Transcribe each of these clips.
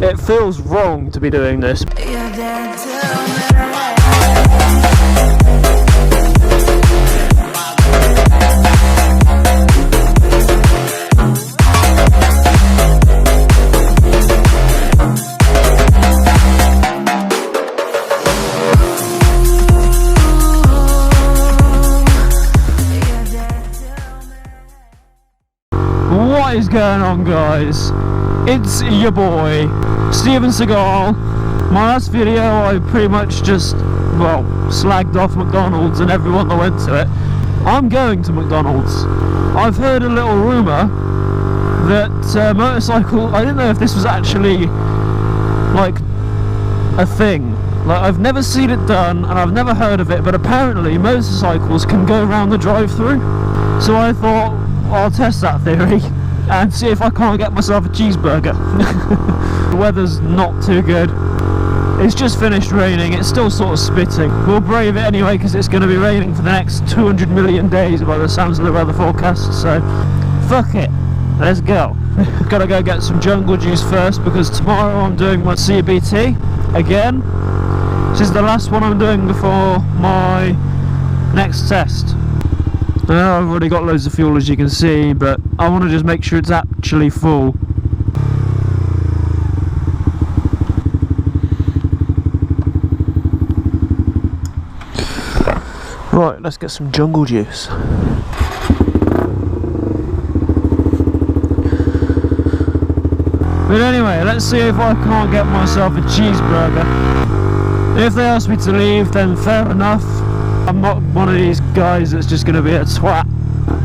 It feels wrong to be doing this. What is going on, guys? It's your boy Steven Seagal. My last video I pretty much just, well, slagged off McDonald's and everyone that went to it. I'm going to McDonald's. I've heard a little rumour that motorcycle, I didn't know if this was actually like a thing. Like, I've never seen it done and I've never heard of it, but apparently motorcycles can go around the drive-thru. So I thought I'll test that theory and see if I can't get myself a cheeseburger. The weather's not too good. It's just finished raining. It's still sort of spitting. We'll brave it anyway because it's going to be raining for the next 200 million days by the sounds of the weather forecast. So fuck it, let's go. Gotta go get some jungle juice first because tomorrow I'm doing my CBT again. This is the last one I'm doing before my next test. I've already got loads of fuel, as you can see, but I want to just make sure it's actually full. Right, let's get some jungle juice. But anyway, let's see if I can't get myself a cheeseburger. If they ask me to leave, then fair enough. I'm not one of these guys that's just going to be a twat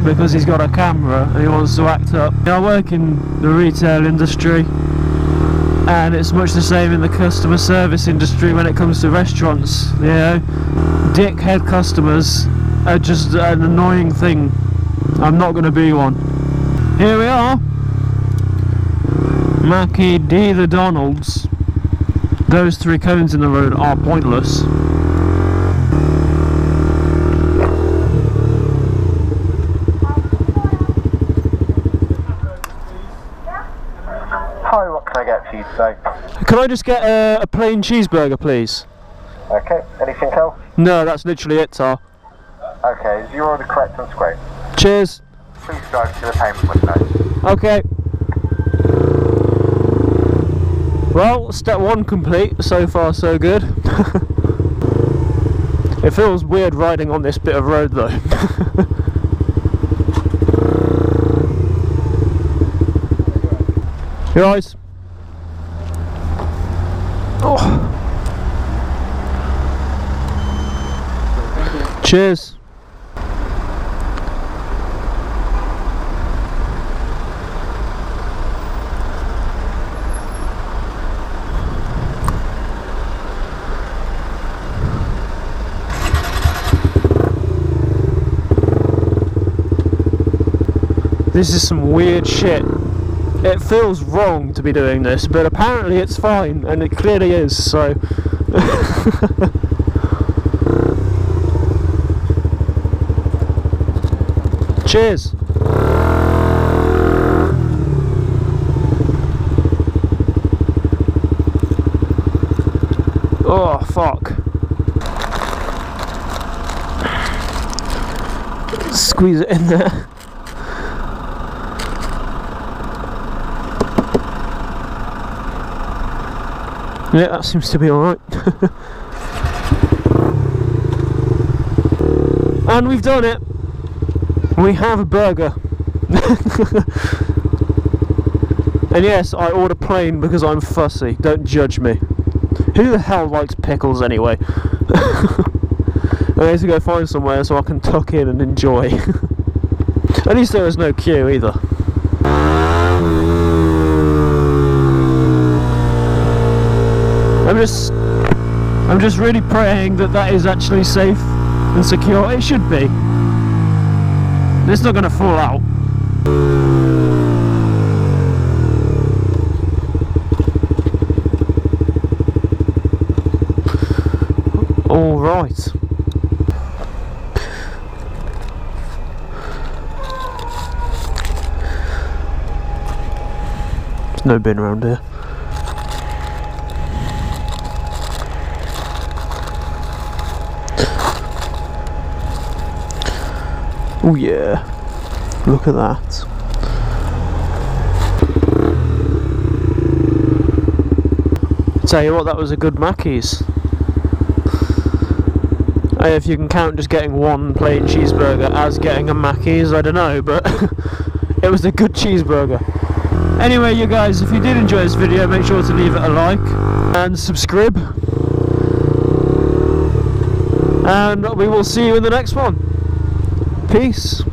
because he's got a camera and he wants to act up. I work in the retail industry and it's much the same in the customer service industry when it comes to restaurants. You know, dickhead customers are just an annoying thing. I'm not going to be one. Here we are, Mackie D. the Donalds. Those three cones in the road are pointless. Hi, what can I get for you today? Can I just get a plain cheeseburger, please? Okay, anything else? No, that's literally it, Tar. Okay, is your order correct on screen? Cheers. Please drive to the payment window. Okay. Well, step one complete. So far, so good. It feels weird riding on this bit of road, though. Your eyes. Oh. Cheers. This is some weird shit. It feels wrong to be doing this, but apparently it's fine, and it clearly is, so... Cheers! Oh, fuck. Squeeze it in there. Yeah, that seems to be alright. And we've done it. We have a burger. And yes, I order plain because I'm fussy. Don't judge me. Who the hell likes pickles anyway? I need to go find somewhere so I can tuck in and enjoy. At least there was no queue either. I'm just really praying that that is actually safe and secure. It should be. It's not going to fall out. All right. There's no bin around here. Oh yeah, look at that. Tell you what, that was a good Mackey's. If you can count just getting one plain cheeseburger as getting a Mackey's, I don't know, but it was a good cheeseburger. Anyway, you guys, if you did enjoy this video, make sure to leave it a like and subscribe. And we will see you in the next one. Peace.